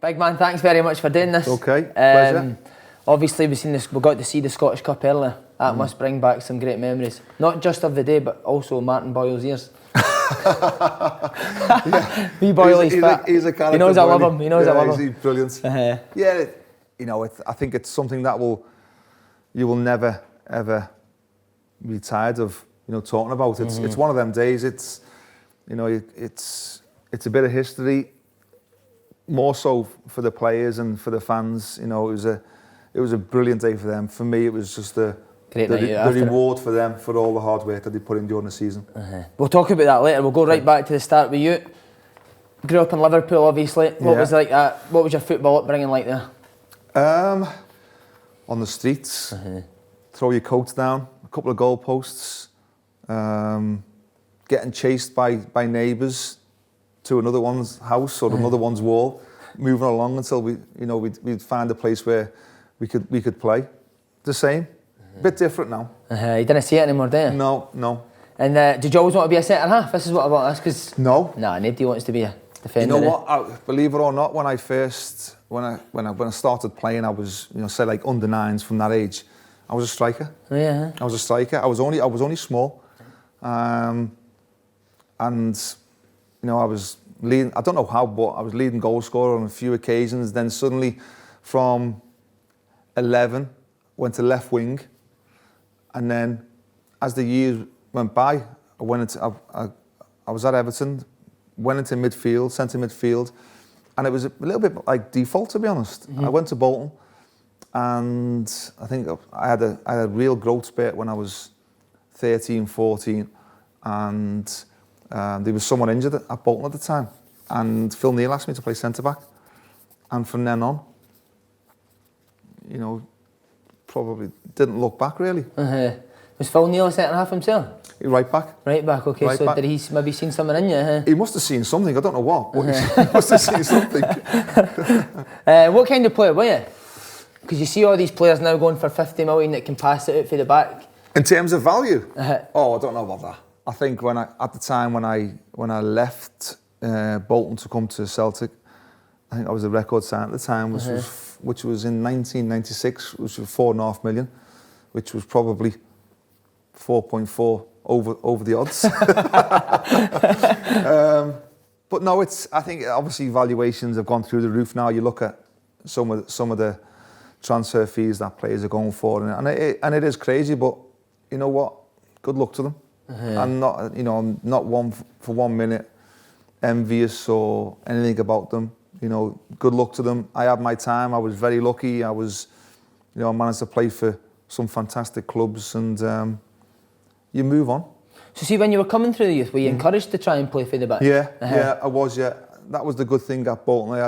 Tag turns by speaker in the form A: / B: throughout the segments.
A: Big man, thanks very much for doing this.
B: Okay, pleasure.
A: Obviously, we got to see the Scottish Cup earlier. That must bring back some great memories. Not just of the day, but also Martin Boyle's ears. Wee Boyle, he's
B: a character.
A: He knows I love him. He knows I love him.
B: He's brilliant. Yeah, I think it's something that you will never ever be tired of. Talking about. It's one of them days. It's a bit of history. More so for the players and for the fans. It was a brilliant day for them. For me, it was just the reward for them for all the hard work that they put in during the season.
A: We'll talk about that later. We'll go right back to the start with you. Grew up in Liverpool, obviously. What was like that? What was your football upbringing like there?
B: On the streets, throw your coats down, a couple of goalposts, getting chased by neighbours to another one's house or another one's wall, moving along until we'd find a place where we could play. The same, bit different now.
A: You didn't see it anymore, do you?
B: No.
A: And did you always want to be a centre half? This is what I want to ask. Cause nobody wants to be a defender.
B: You know what? Believe it or not, when I started playing, I was say like under nines from that age. I was a striker.
A: Yeah.
B: I was a striker. I was only small, and I was leading. I don't know how, but I was leading goal scorer on a few occasions. Then suddenly, from 11, went to left wing, and then as the years went by, I was at Everton, went into midfield, centre midfield, and it was a little bit like default, to be honest. I went to Bolton, and I think I had a real growth spurt when I was 13, 14, and there was someone injured at Bolton at the time, and Phil Neal asked me to play centre back, and from then on, probably didn't look back really.
A: Was Phil Neal a centre half himself?
B: Right back.
A: Right back, okay.
B: Right
A: so
B: back.
A: Did he maybe seen something in you?
B: He must have seen something, I don't know what, but he must have seen something.
A: What kind of player were you? Because you see all these players now going for 50 million that can pass it out for the back.
B: In terms of value? Oh, I don't know about that. I think when I left Bolton to come to Celtic, I think I was a record sign at the time, which was in 1996, which was 4.5 million, which was probably 4.4 over the odds. But no, I think obviously valuations have gone through the roof now. You look at some of the transfer fees that players are going for, and it is crazy. But you know what? Good luck to them. I'm not, I'm not one for 1 minute envious or anything about them. Good luck to them. I had my time. I was very lucky. I managed to play for some fantastic clubs, and you move on.
A: So see, when you were coming through the youth, were you encouraged to try and play for the back?
B: Yeah, I was. Yeah, that was the good thing at Bolton. I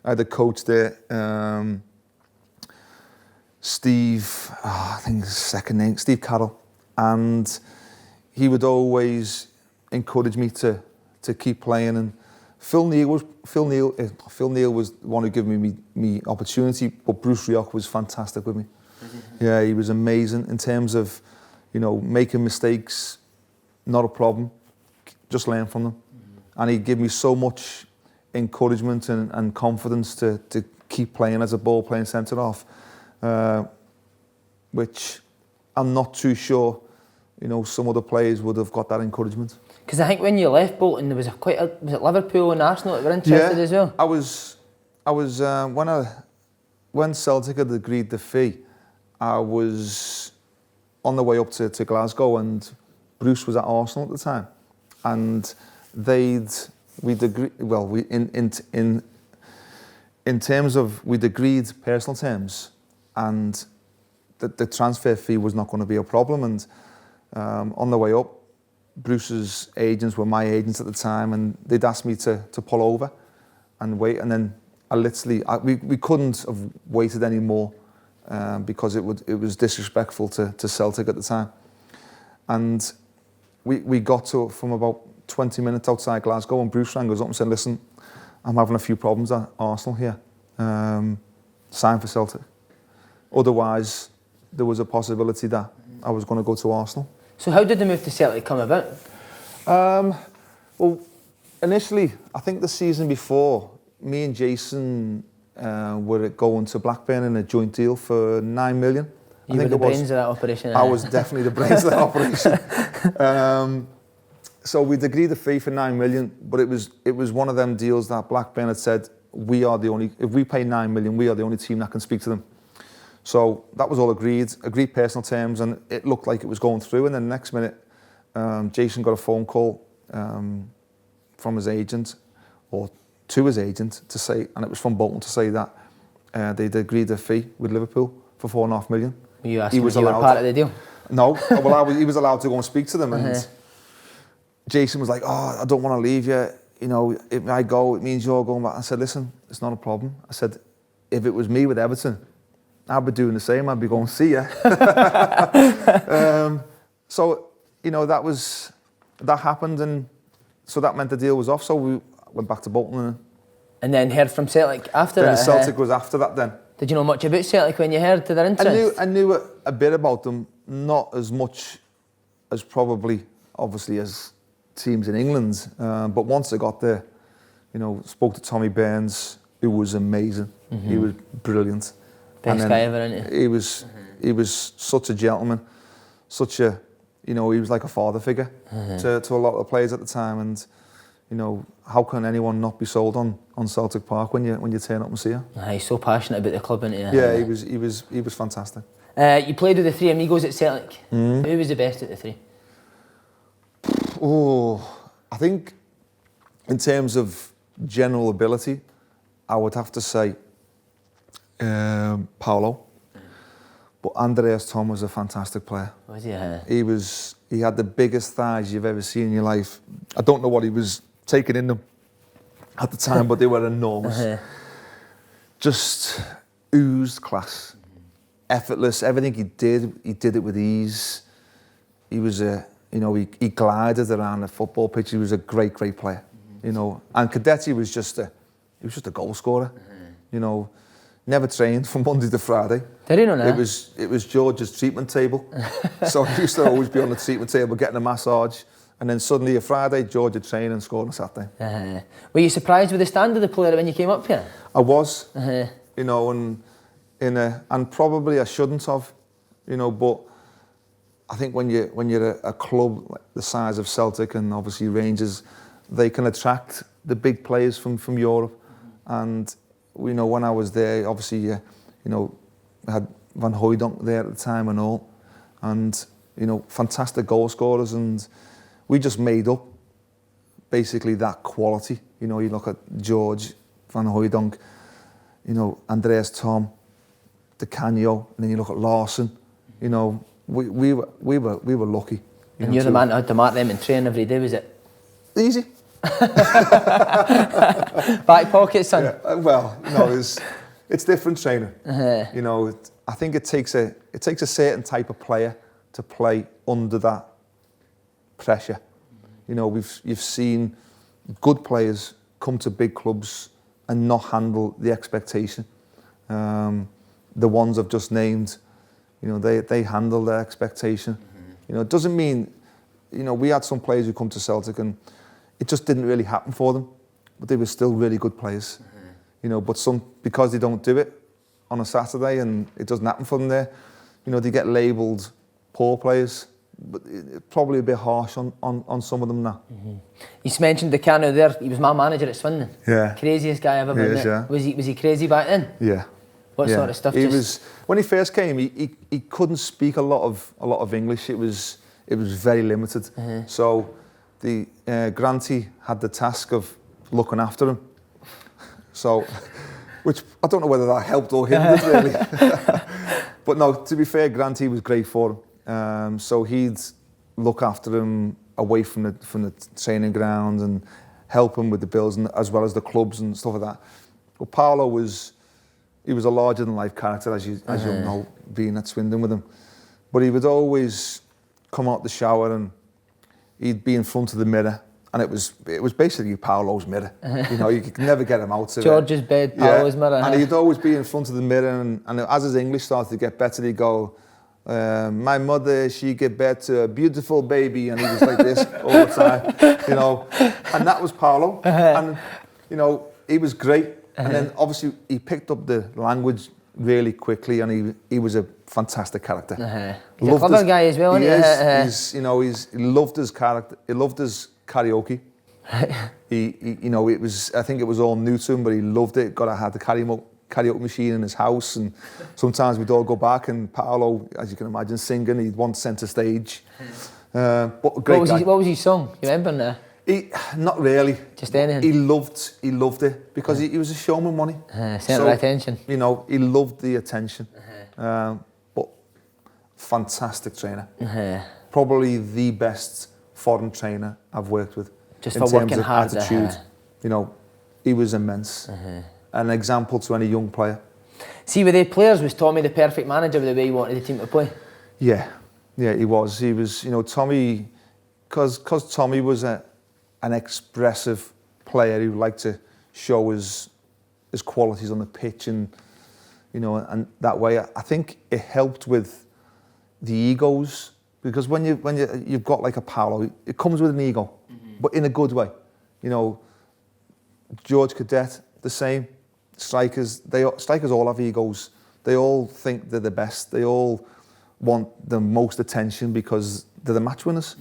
B: had a coach there, Steve. I think his second name, Steve Carroll, and he would always encourage me to keep playing. And Phil Neal was the one who gave me opportunity, but Bruce Rioch was fantastic with me. Yeah, he was amazing in terms of, making mistakes, not a problem, just learn from them. And he'd give me so much encouragement and confidence to keep playing as a ball-playing centre-half, which I'm not too sure, some other players would have got that encouragement.
A: Because I think when you left Bolton, there was was it Liverpool and Arsenal that were interested as well?
B: I was when Celtic had agreed the fee, I was on the way up to Glasgow, and Bruce was at Arsenal at the time, and we'd agreed. Well, in terms of we'd agreed personal terms, and the transfer fee was not going to be a problem. And on the way up, Bruce's agents were my agents at the time, and they'd asked me to pull over and wait, and then we couldn't have waited any more because it was disrespectful to Celtic at the time. And we got to from about 20 minutes outside Glasgow, and Bruce rang us up and said, "Listen, I'm having a few problems at Arsenal here. Sign for Celtic. Otherwise, there was a possibility that I was going to go to Arsenal."
A: So how did the move to Celtic come about?
B: Well, initially, I think the season before, me and Jason were going to Blackburn in a joint deal for 9 million.
A: You were the brains of that operation.
B: I was definitely the brains of that operation. So we'd agreed a fee for 9 million, but it was one of them deals that Blackburn had said, if we pay 9 million, we are the only team that can speak to them. So that was all agreed personal terms, and it looked like it was going through. And then the next minute, Jason got a phone call from his agent, or to his agent, to say, and it was from Bolton, to say that they'd agreed a fee with Liverpool for 4.5 million.
A: Were you asking if you were part of the deal?
B: No, well, he was allowed to go and speak to them, and Jason was like, "Oh, I don't want to leave you. You know, if I go, it means you're going back." I said, "Listen, it's not a problem." I said, "If it was me with Everton, I'd be doing the same. I'd be going, see ya." So, you know, that happened, and so that meant the deal was off. So we went back to Bolton.
C: And then heard from Celtic after that?
B: Then Celtic was after that then.
C: Did you know much about Celtic when you heard of their interest?
B: I knew a bit about them, not as much as probably, obviously, as teams in England. But once I got there, you know, spoke to Tommy Burns, who was amazing. Mm-hmm. He was brilliant.
C: Best guy ever, isn't he?
B: He was such a gentleman, such a, you know, he was like a father figure to a lot of the players at the time. And, you know, how can anyone not be sold on Celtic Park when you turn up and see her?
C: He's so passionate about the club, isn't he?
B: Yeah, he was fantastic.
C: You played with the three Amigos at Celtic. Mm. Who was the best at the three?
B: Oh, I think in terms of general ability, I would have to say Paolo. But Andreas Tom was a fantastic player.
C: Was he?
B: He had the biggest thighs you've ever seen in your life. I don't know what he was taking in them at the time, but they were enormous. Just oozed class. Effortless. Everything he did it with ease. He was he glided around the football pitch. He was a great player. You know, and Cadetti was just a goal scorer. You know, never trained from Monday to Friday.
C: Did he know that?
B: It was George's treatment table. So he used to always be on the treatment table getting a massage, and then suddenly a Friday George would train and score on a Saturday.
C: Were you surprised with the standard of the player when you came up here?
B: I was. You know, and probably I shouldn't have. You know, but I think when you're a club like the size of Celtic and obviously Rangers, they can attract the big players from Europe. And you know, when I was there, obviously, you know, I had Van Hooijdonk there at the time and all, and you know, fantastic goal scorers, and we just made up basically that quality. You know, you look at George, Van Hooijdonk, you know, Andreas Tom, Di Canio, and then you look at Larsson. You know, we were lucky.
C: And you're the man who had to mark them and train every day, was it?
B: Easy.
C: Back pocket, son.
B: Yeah, well, no, it's different training. You know, I think it takes a certain type of player to play under that pressure. You know, you've seen good players come to big clubs and not handle the expectation. The ones I've just named, you know, they handle their expectation. You know, it doesn't mean, you know, we had some players who come to Celtic and it just didn't really happen for them, but they were still really good players. You know, but because they don't do it on a Saturday and it doesn't happen for them there, you know, they get labelled poor players, but it's probably a bit harsh on some of them now.
C: You mentioned Di Canio there. He was my manager at Swindon.
B: Yeah.
C: Craziest guy ever, wasn't it?
B: Yeah.
C: Was he crazy back then?
B: Yeah.
C: What sort of stuff?
B: He was, when he first came, he couldn't speak a lot of English. It was very limited. So the Granty had the task of looking after him. So, which I don't know whether that helped or hindered really. But no, to be fair, Granty was great for him. So he'd look after him away from the training ground and help him with the bills, and as well as the clubs and stuff like that. But Paolo was a larger than life character, as you know, being at Swindon with him. But he would always come out the shower and he'd be in front of the mirror, and it was basically Paolo's mirror. You know, you could never get him out of
C: George's bed, Paolo's mirror.
B: And he'd always be in front of the mirror, and as his English started to get better, he'd go, my mother, she gave birth to a beautiful baby, and he was like this all the time, you know. And that was Paolo. And, you know, He was great. And then obviously he picked up the language really quickly, and he was a fantastic character.
A: He's a clever guy as well, isn't he?
B: He loved his character. He loved his karaoke. It was, I think it was all new to him, but he loved it. Had the karaoke machine in his house, and sometimes we'd all go back, and Paolo, as you can imagine, singing. He'd want centre stage. But a great guy.
A: What was his song? You remember now?
B: Not really.
A: Just anything.
B: He loved it because he was a showman, wasn't he?
A: Centre of attention.
B: He loved the attention. But fantastic trainer. Probably the best foreign trainer I've worked with.
A: Just
B: in
A: for
B: terms
A: working
B: of
A: hard.
B: attitude. He was immense. An example to any young player.
A: See, with the players, was Tommy the perfect manager with the way he wanted the team to play?
B: Yeah, he was. He was, Tommy, because Tommy was an expressive player who liked to show his qualities on the pitch, and and that way I think it helped with the egos, because when you've got like a Paolo, it comes with an ego, but in a good way. George Cadet, the same. Strikers all have egos. They all think they're the best. They all want the most attention because they're the match winners.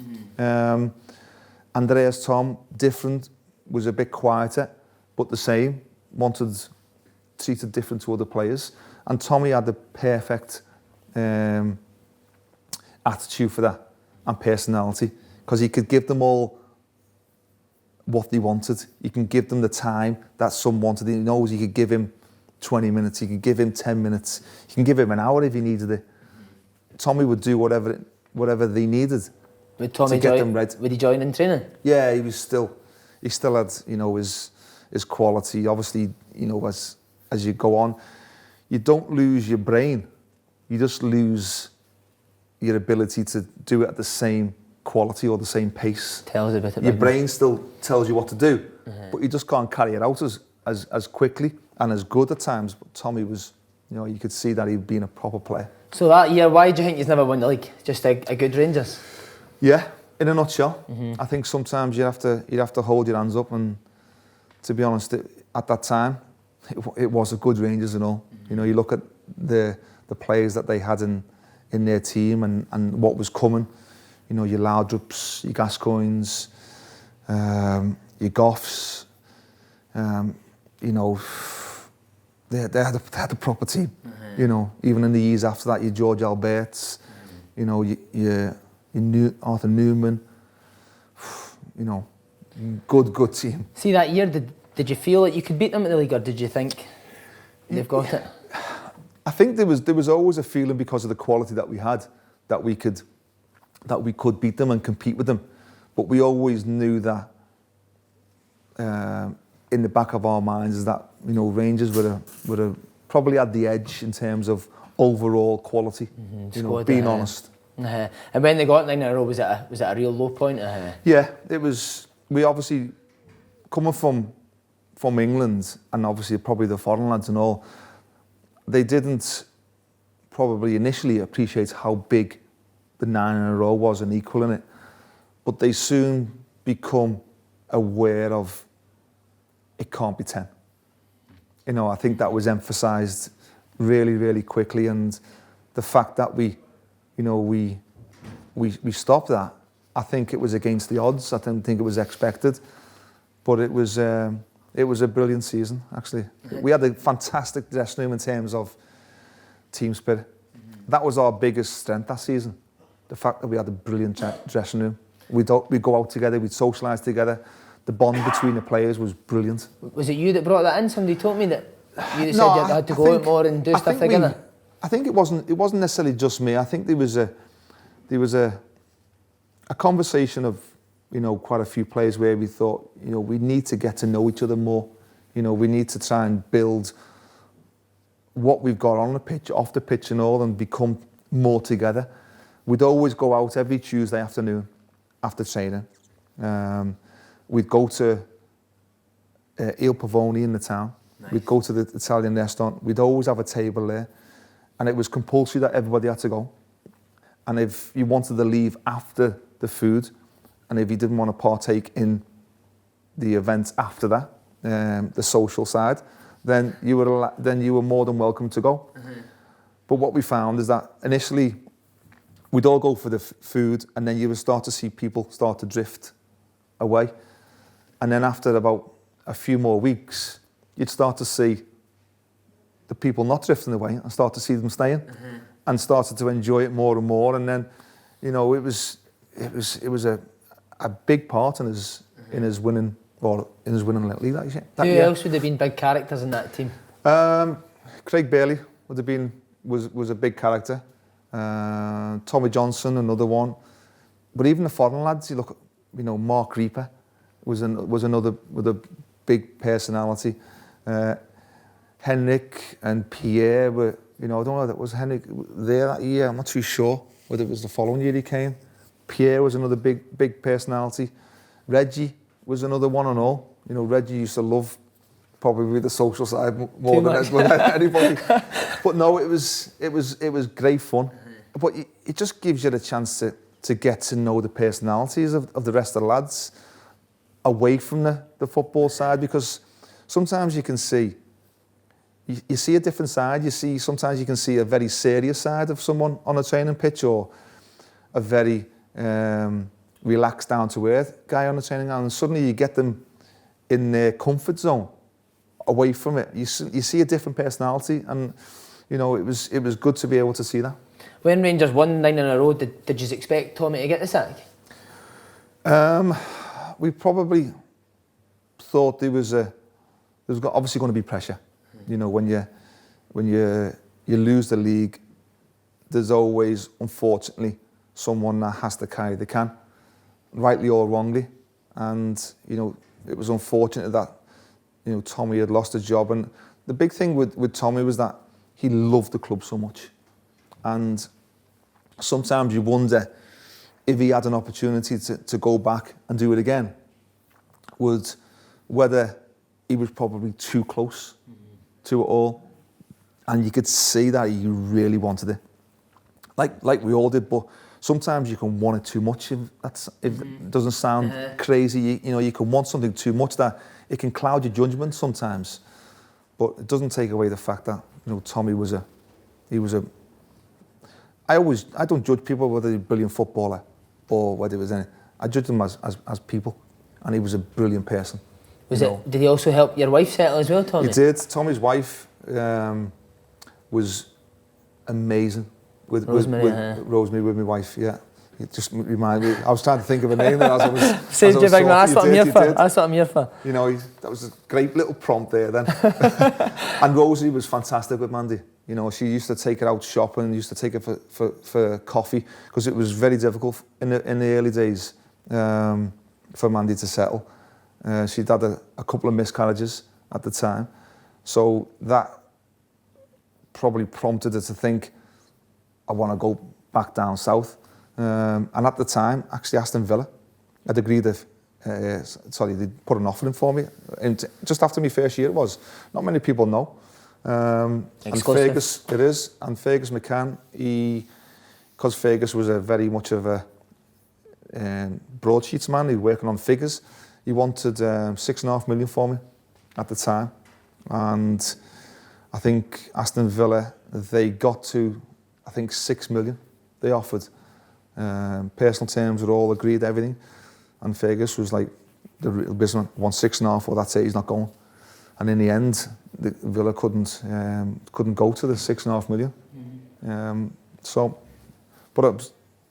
B: Andreas Tom, different, was a bit quieter, but the same, treated different to other players. And Tommy had the perfect attitude for that, and personality, because he could give them all what they wanted. He can give them the time that some wanted. He knows he could give him 20 minutes, he could give him 10 minutes, he can give him an hour if he needed it. Tommy would do whatever they neaded.
A: Would Tommy
B: to get them ready.
A: Would he join in training?
B: Yeah, he still had his quality. Obviously, as you go on, you don't lose your brain, you just lose your ability to do it at the same quality or the same pace.
A: Tell us a bit about
B: your brain still tells you what to do, but you just can't carry it out as quickly and as good at times. But Tommy was, you could see that he'd been a proper player.
A: So that year, why do you think he's never won the league? Just a good Rangers?
B: Yeah, in a nutshell. I think sometimes you'd have to hold your hands up, and to be honest, at that time, it was a good Rangers and all. You look at the players that they had in their team and what was coming. Your Laudrups, your Gascoignes, your Goffs. They had a proper team. Even in the years after that, your George Alberts, your Arthur Newman. Good team.
A: See, that year, did you feel like you could beat them in the league, or did you think they've got it?
B: I think there was always a feeling, because of the quality that we had, that we could beat them and compete with them. But we always knew that in the back of our minds is that Rangers would have probably had the edge in terms of overall quality. Being honest.
A: And when they got 9 in a row, was it a real low point?
B: Yeah, it was. We obviously, coming from England, and obviously probably the foreign lads and all, they didn't probably initially appreciate how big the 9 in a row was and equaling it, but they soon become aware of it can't be 10. I think that was emphasised really, really quickly, and the fact that we stopped that, I think it was against the odds. I didn't think it was expected, but it was a brilliant season, actually. We had a fantastic dressing room in terms of team spirit. That was our biggest strength that season. The fact that we had a brilliant dressing room. We'd go out together, we'd socialise together. The bond between the players was brilliant.
A: Was it you that brought that in? Somebody told me that you said you had to go out more and do stuff together.
B: I think it wasn't necessarily just me. I think there was a conversation of quite a few players where we thought we need to get to know each other more. We need to try and build what we've got on the pitch, off the pitch and all, and become more together. We'd always go out every Tuesday afternoon after training. We'd go to Il Pavoni in the town. Nice. We'd go to the Italian restaurant. We'd always have a table there, and it was compulsory that everybody had to go. And if you wanted to leave after the food, and if you didn't want to partake in the events after that, the social side, then you were more than welcome to go. But what we found is that initially we'd all go for the food, and then you would start to see people start to drift away. And then after about a few more weeks, you'd start to see the people not drifting away and start to see them staying, and started to enjoy it more and more. And then, you know, it was a big part in his winning league that year.
C: Who else would have been big characters in that team?
B: Craig Bailey was a big character. Tommy Johnson, another one. But even the foreign lads, you look at, you know, Mark Reaper was another with a big personality. Henrik and Pierre were, you know, I don't know, that was Henrik there that year, I'm not too sure whether it was the following year he came. Pierre was another big personality. Reggie was another one and all. You know, Reggie used to love probably the social side more than anybody. But no, it was great fun. But it just gives you the chance to get to know the personalities of the rest of the lads away from the football side, because sometimes you can see, you see a different side. Sometimes you can see a very serious side of someone on a training pitch, or a very relaxed, down-to-earth guy on the training ground, and suddenly you get them in their comfort zone, away from it. You see a different personality, and you know, it was good to be able to see that.
C: When Rangers won 9 in a row, did you expect Tommy to get the sack?
B: We probably thought there was obviously going to be pressure. You know, when you lose the league, there's always, unfortunately, someone that has to carry the can, rightly or wrongly. And you know, it was unfortunate that, you know, Tommy had lost his job. And the big thing with Tommy was that he loved the club so much. And sometimes you wonder if he had an opportunity to go back and do it again, whether he was probably too close to it all. And you could see that he really wanted it. Like we all did, but sometimes you can want it too much. If it doesn't sound crazy, you know, you can want something too much that it can cloud your judgment sometimes. But it doesn't take away the fact that, you know, Tommy was a I don't judge people whether they're a brilliant footballer or whether it was anything. I judge them as people, and he was a brilliant person.
C: Did he also help your wife settle as well, Tommy?
B: He did. Tommy's wife was amazing. With Rosemary, with my wife, yeah. It just reminded me. I was trying to think of a name there as I was.
C: Saved you, big man. That's what I'm here for. That's what I'm here for.
B: You know, that was a great little prompt there then. And Rosie was fantastic with Mandy. You know, she used to take her out shopping, used to take her for coffee, because it was very difficult in the early days for Mandy to settle. She'd had a couple of miscarriages at the time, so that probably prompted her to think, I want to go back down south. And at the time, actually Aston Villa had agreed they put an offer in for me. And just after my first year it was. Not many people know. And Fergus, it is. And Fergus McCann, because Fergus was a very much of a broadsheets man, he was working on figures. He wanted 6.5 million for me at the time. And I think Aston Villa, they got to, I think 6 million they offered. Personal terms were all agreed, everything. And Fergus was like, the real businessman, wants 6.5, or that's it, he's not going. And in the end, the Villa couldn't go to the 6.5 million.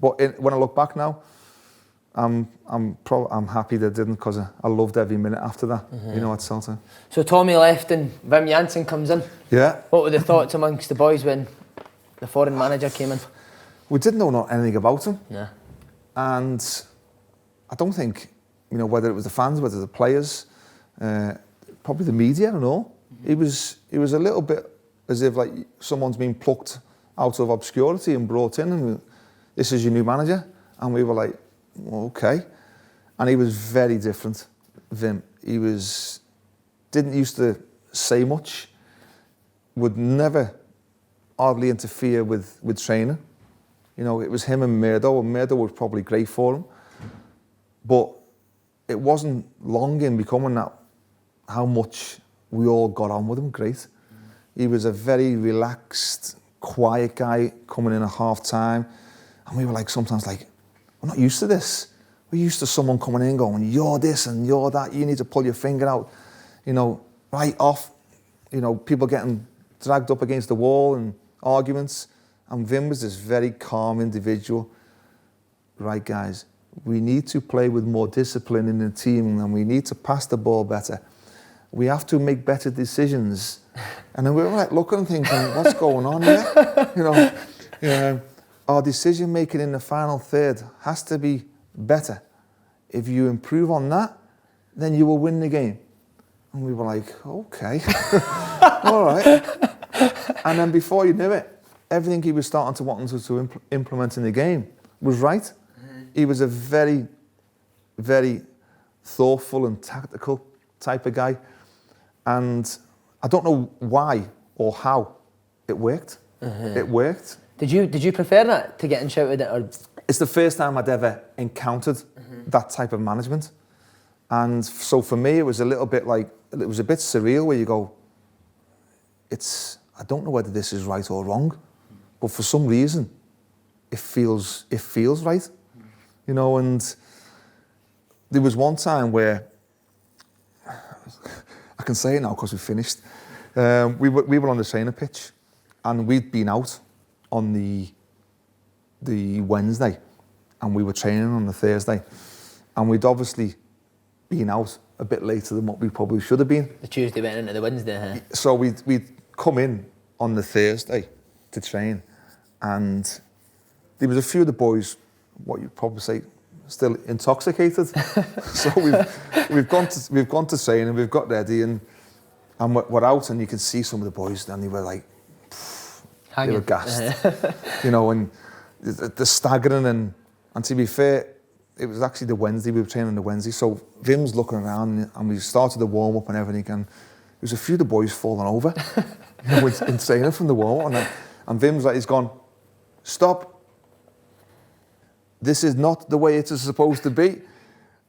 B: When I look back now, I'm happy they didn't, because I loved every minute after that. You know, at Celtic.
C: So Tommy left and Wim Jansen comes in.
B: Yeah.
C: What were the thoughts amongst the boys when the foreign manager came in?
B: We didn't know anything about him.
C: Yeah.
B: And I don't think, you know, whether it was the fans, whether the players, probably the media and all. It was a little bit as if like someone's been plucked out of obscurity and brought in, and this is your new manager. And we were like, okay. And he was very different, Vim. He didn't used to say much, would never hardly interfere with training. You know, it was him and Murdo, and Murdo was probably great for him. But it wasn't long in becoming that how much we all got on with him, great. He was a very relaxed, quiet guy coming in at half time. And we were like, sometimes like, we're not used to this. We're used to someone coming in going, you're this and you're that, you need to pull your finger out, you know, right off, you know, people getting dragged up against the wall and arguments. And Vim was this very calm individual. Right, guys, we need to play with more discipline in the team and we need to pass the ball better. We have to make better decisions. And then we were like looking and thinking, what's going on here? You know, our decision making in the final third has to be better. If you improve on that, then you will win the game. And we were like, okay, all right. And then before you knew it, everything he was starting to want to implement in the game was right. He was a very, very thoughtful and tactical type of guy. And I don't know why or how it worked. It worked.
A: Did you prefer that to getting shouted at? Or?
B: It's the first time I'd ever encountered that type of management. And so for me, it was a little bit like, it was a bit surreal where you go, I don't know whether this is right or wrong, but for some reason, it feels right. You know, and there was one time where, I can say it now because we finished, we were on the training pitch and we'd been out on the Wednesday and we were training on the Thursday and we'd obviously been out a bit later than what we probably should have been.
A: The Tuesday went into the Wednesday, huh?
B: So we'd come in on the Thursday to train and there was a few of the boys, what you'd probably say, still intoxicated. So we've gone to train and we've got ready and we're out and you can see some of the boys and they were like, they were gassed. You know, and the staggering and to be fair, it was actually the Wednesday, we were training on the Wednesday, so Vim's looking around and we started the warm-up and everything and there was a few of the boys falling over, you know, in training from the warm-up and Vim's like, he's gone, stop. This is not the way it is supposed to be.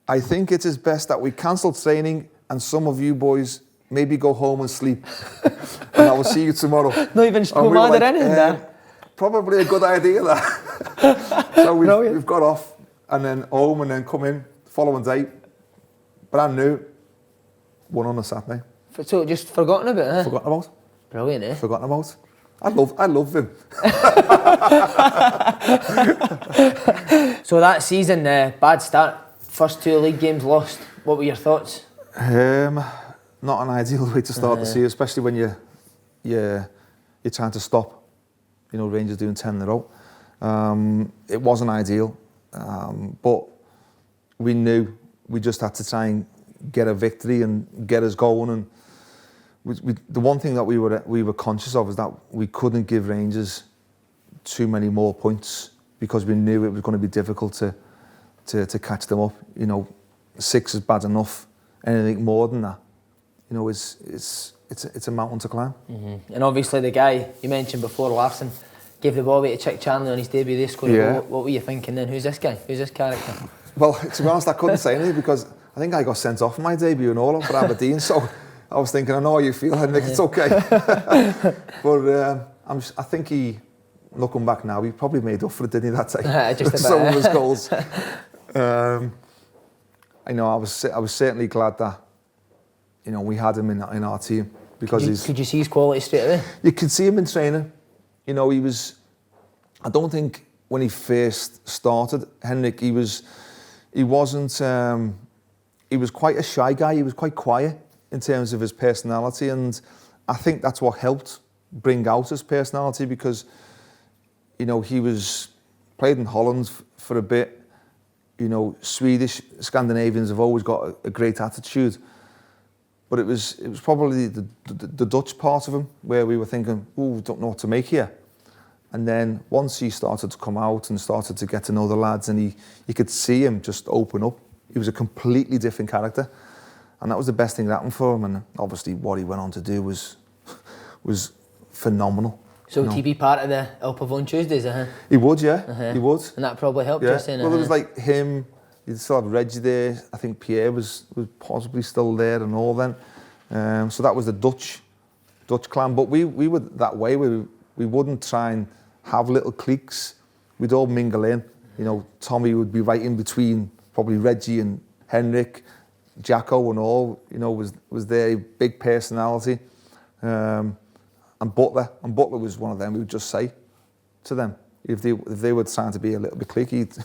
B: I think it is best that we cancel training and some of you boys maybe go home and sleep. And I will see you tomorrow.
A: Not even command or anything there.
B: Probably a good idea that. So we've got off and then home and then come in the following day. Brand new. Won on a Saturday.
A: So just forgotten about it, huh?
B: Forgotten about.
A: Brilliant, eh?
B: Forgotten about. I love him.
A: So that season, bad start. First 2 league games lost. What were your thoughts?
B: Not an ideal way to start the season, especially when you're trying to stop. You know, Rangers doing 10 in a row. It wasn't ideal, but we knew we just had to try and get a victory and get us going. And the one thing that we were conscious of is that we couldn't give Rangers too many more points because we knew it was going to be difficult to catch them up. You know, 6 is bad enough. Anything more than that, you know, it's a mountain to climb.
A: Mm-hmm. And obviously the guy you mentioned before, Larsson, gave the ball away to Chick Chandler on his debut. They scored a goal. What were you thinking then? Who's this guy? Who's this character?
B: Well, to be honest, I couldn't say anything because I think I got sent off in my debut and all for Aberdeen. So I was thinking, I know how you feel, Henrik, it's okay. But I think he, looking back now, he probably made up for it, didn't he, that day?
A: Just about.
B: Some of his goals. I know I was certainly glad that, you know, we had him in our team because
A: could you see his quality straight away?
B: You could see him in training. You know, I don't think when he first started, Henrik, he was quite a shy guy. He was quite quiet in terms of his personality, and I think that's what helped bring out his personality because, you know, he played in Holland for a bit. You know, Swedish, Scandinavians have always got a great attitude. But it was probably the Dutch part of him where we were thinking, ooh, don't know what to make here. And then once he started to come out and started to get to know the lads and you could see him just open up. He was a completely different character. And that was the best thing that happened for him. And obviously what he went on to do was phenomenal.
A: So would he be part of the El Pavone Tuesdays,
B: He would, yeah. He would.
A: And that probably helped,
B: yeah.
A: just saying.
B: Well, there was like him, you'd still have Reggie there. I think Pierre was possibly still there and all then. So that was the Dutch clan. But we were that way. We wouldn't try and have little cliques. We'd all mingle in. You know, Tommy would be right in between probably Reggie and Henrik, Jacko and all. You know, was their big personality. And Butler was one of them. We would just say to them if they were trying to be a little bit cliquey,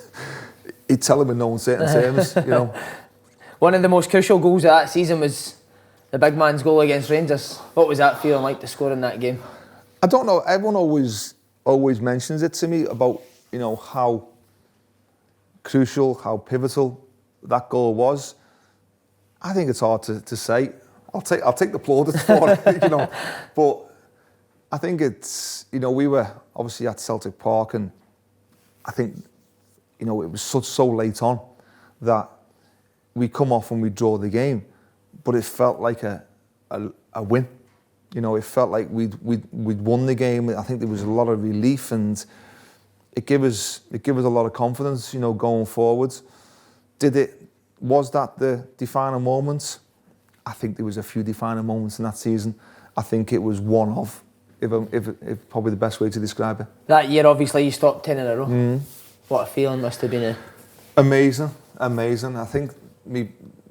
B: he'd tell them in no uncertain terms. You know.
A: One of the most crucial goals of that season was the big man's goal against Rangers. What was that feeling like to score in that game?
B: I don't know. Everyone always mentions it to me about, you know, how crucial, how pivotal that goal was. I think it's hard to say. I'll take the plaudits for it, you know. But I think it's, you know, we were obviously at Celtic Park, and I think, you know, it was so late on that we come off and we draw the game, but it felt like a win. You know, it felt like we'd won the game. I think there was a lot of relief, and it gave us a lot of confidence, you know, going forwards. Was that the defining moment? I think there was a few defining moments in that season. I think it was one of, if probably the best way to describe it.
A: That year, obviously, you stopped 10 in a row. What a feeling must have been.
B: Amazing. I think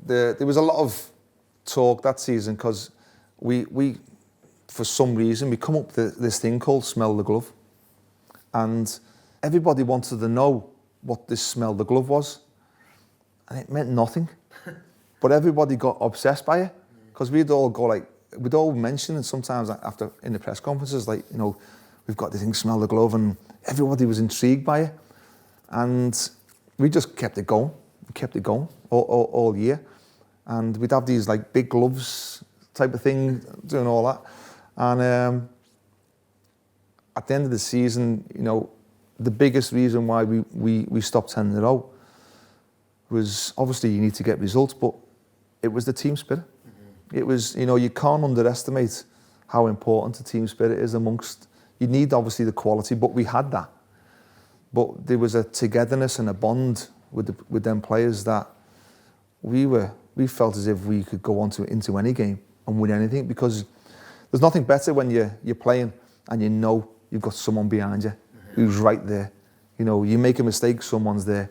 B: there was a lot of talk that season because we for some reason we come up with this thing called smell the glove, and everybody wanted to know what this smell the glove was, and it meant nothing. But everybody got obsessed by it because we'd all mention it sometimes after in the press conferences, like, you know, we've got this thing, smell the glove, and everybody was intrigued by it, and we just kept it going. All year, and we'd have these like big gloves type of thing, doing all that, and at the end of the season, you know, the biggest reason why we stopped 10 in a row was obviously you need to get results, but it was the team spirit. It was, you know, you can't underestimate how important the team spirit is amongst. You need obviously the quality, but we had that. But there was a togetherness and a bond with them players that we felt as if we could go on into any game and win anything, because there's nothing better when you're playing and you know you've got someone behind you who's right there. You know, you make a mistake, someone's there.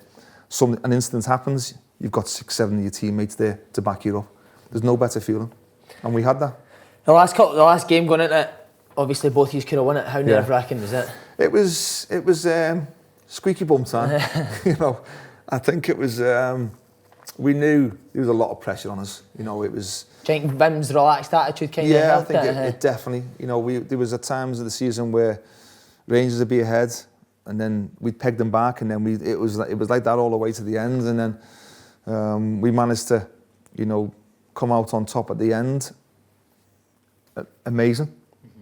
B: An incident happens, you've got 6-7 of your teammates there to back you up. There's no better feeling, and we had that.
A: The last game going into it, obviously both of you could have won it. How nerve-wracking was it?
B: It was squeaky bum time. You know, I think it was. We knew there was a lot of pressure on us. You know, it was.
A: Do you think Vim's relaxed attitude kind of helped?
B: Yeah, I think it definitely. You know, there was at times of the season where Rangers would be ahead, and then we'd peg them back, and then it was like that all the way to the end, and then we managed to, you know, come out on top at the end. Amazing.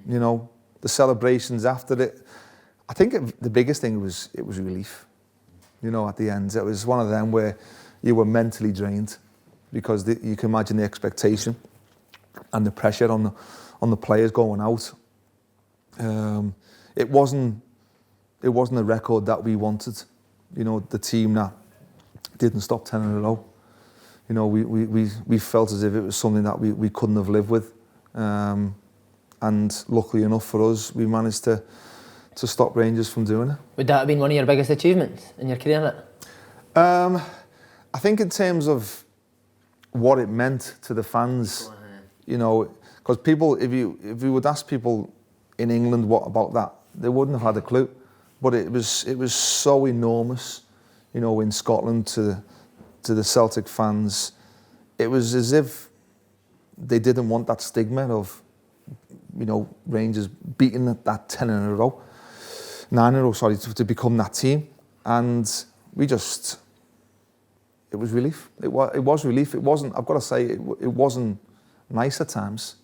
B: You know, the celebrations after it. I think the biggest thing was it was relief. You know, at the end, it was one of them where you were mentally drained because you can imagine the expectation and the pressure on the players going out. It wasn't a record that we wanted. You know, the team that didn't stop 10 in a row. You know, we felt as if it was something that we couldn't have lived with. And luckily enough for us, we managed to stop Rangers from doing it.
A: Would that have been one of your biggest achievements in your career?
B: I think in terms of what it meant to the fans, you know, because people, if you would ask people in England what about that, they wouldn't have had a clue. But it was so enormous, you know, in Scotland to the Celtic fans. It was as if they didn't want that stigma of, you know, Rangers beating that 9 in a row, to become that team. And we just, it was relief. It was relief. It wasn't, I've got to say, it wasn't nice at times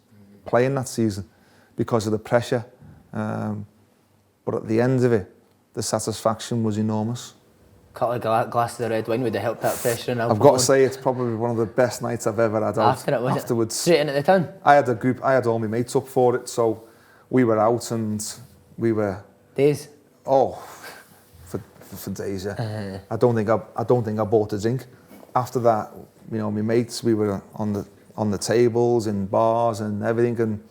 B: playing that season because of the pressure. But at the end of it, the satisfaction was enormous.
A: Couple of glasses of red wine would have helped that pressure. And
B: I've got to say, it's probably one of the best nights I've ever had out.
A: Afterwards. Straight into the town.
B: I had all my mates up for it, so we were out and we were
A: days.
B: Oh, for days, yeah. I don't think I bought a drink. After that, you know, my mates, we were on on the tables, in bars and everything, and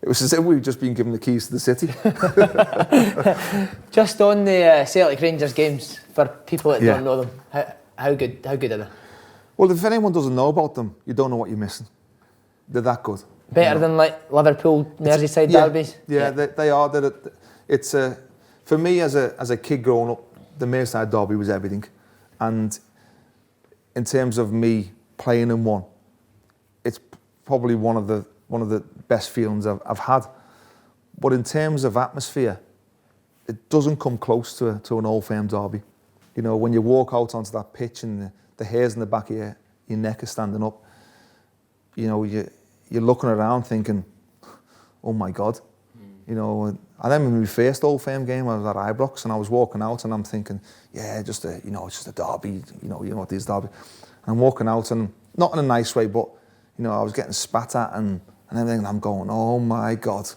B: it was as if we'd just been given the keys to the city.
A: Just on the Celtic Rangers games, for people that
B: Yeah.
A: don't know them, how good are they?
B: Well, if anyone doesn't know about them, you don't know what you're missing. They're that good.
A: Better than like Liverpool, Merseyside
B: Yeah,
A: derbies?
B: Yeah, they are. It's for me as a kid growing up, the Merseyside derby was everything, and in terms of me playing in one, it's probably one of the best feelings I've had. But in terms of atmosphere, it doesn't come close to an Old Firm derby. You know, when you walk out onto that pitch and the hairs in the back of your neck are standing up, you know, you're looking around thinking, oh my God. You know, and then when my first Old Firm game, I was at Ibrox and I was walking out and I'm thinking, yeah, it's just a derby, you know what these derby. And I'm walking out and not in a nice way, but, you know, I was getting spat at and everything, and I'm going, oh my God.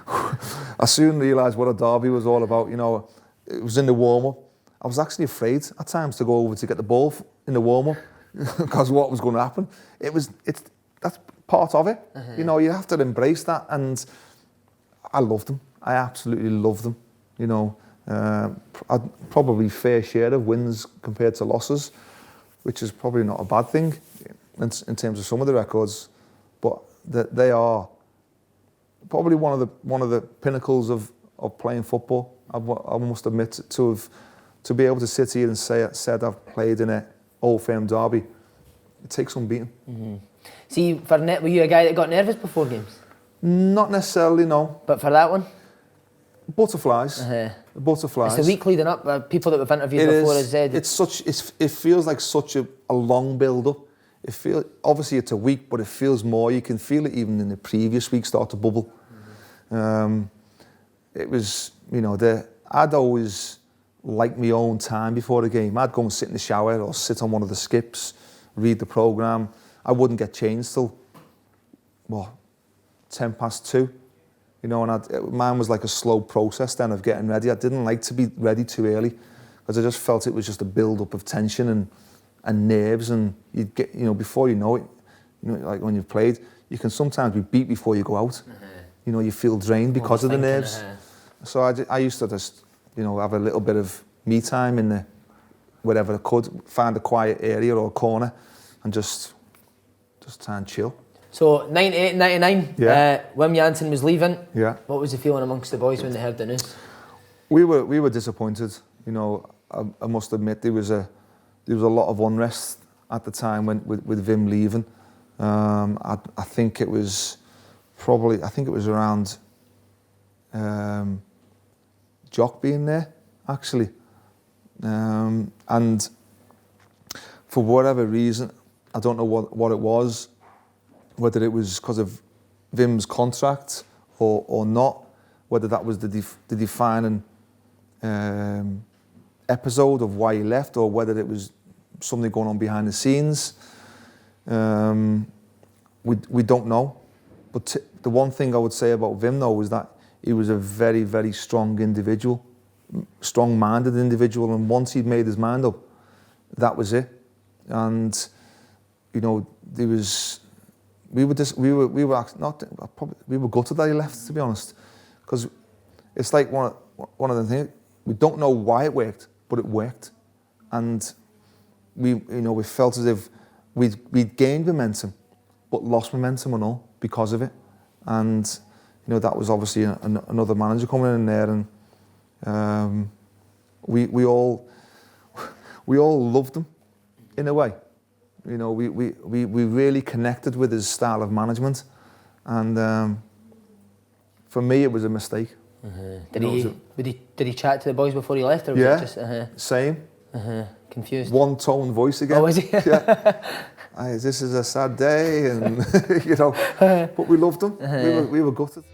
B: I soon realised what a derby was all about. You know, it was in the warm-up. I was actually afraid at times to go over to get the ball in the warm-up because what was going to happen. That's part of it. You know, you have to embrace that, and I loved them. I absolutely loved them. You know, I'd probably fair share of wins compared to losses, which is probably not a bad thing in terms of some of the records, but they are probably one of the pinnacles of playing football. I must admit to be able to sit here and said I've played in an Old Firm derby. It takes some beating.
A: Mm-hmm. See, were you a guy that got nervous before games?
B: Not necessarily, no.
A: But for that one?
B: Butterflies. Butterflies.
A: It's the week leading up. People that we've interviewed before have said
B: it feels like such a long build-up. Obviously it's a week, but it feels more. You can feel it even in the previous week start to bubble. It was, you know, I'd always like my own time before the game. I'd go and sit in the shower or sit on one of the skips, read the programme. I wouldn't get changed till 2:10. You know, and mine was like a slow process then of getting ready. I didn't like to be ready too early because I just felt it was just a build-up of tension and nerves, and you'd get, you know, before you know it, you know, like when you've played, you can sometimes be beat before you go out. You know, you feel drained because of the nerves. So I used to just, you know, have a little bit of me time in wherever I could, find a quiet area or a corner, and just try and chill.
A: So 98, 99, Wim Jansen was leaving.
B: Yeah.
A: What was the feeling amongst the boys when they heard the news?
B: We were disappointed. You know, I must admit there was a lot of unrest at the time with Wim leaving. I think it was around Jock being there actually, and for whatever reason, I don't know what it was. Whether it was because of Wim's contract or not, whether that was the defining episode of why he left, or whether it was something going on behind the scenes, we don't know. But the one thing I would say about Wim though was that he was a very, very strong individual, strong-minded individual, and once he'd made his mind up, that was it. And you know, we were gutted that he left, to be honest, because it's like one of the things, we don't know why it worked, but it worked, and we felt as if we'd gained momentum, but lost momentum and all because of it. And you know, that was obviously another manager coming in there, and we all loved him in a way. You know, we really connected with his style of management, and for me it was a mistake.
A: Did he chat to the boys before he left, or was it just
B: same?
A: Confused.
B: One tone voice again.
A: Oh, was he?
B: Yeah. This is a sad day, and you know, but we loved him. We were gutted.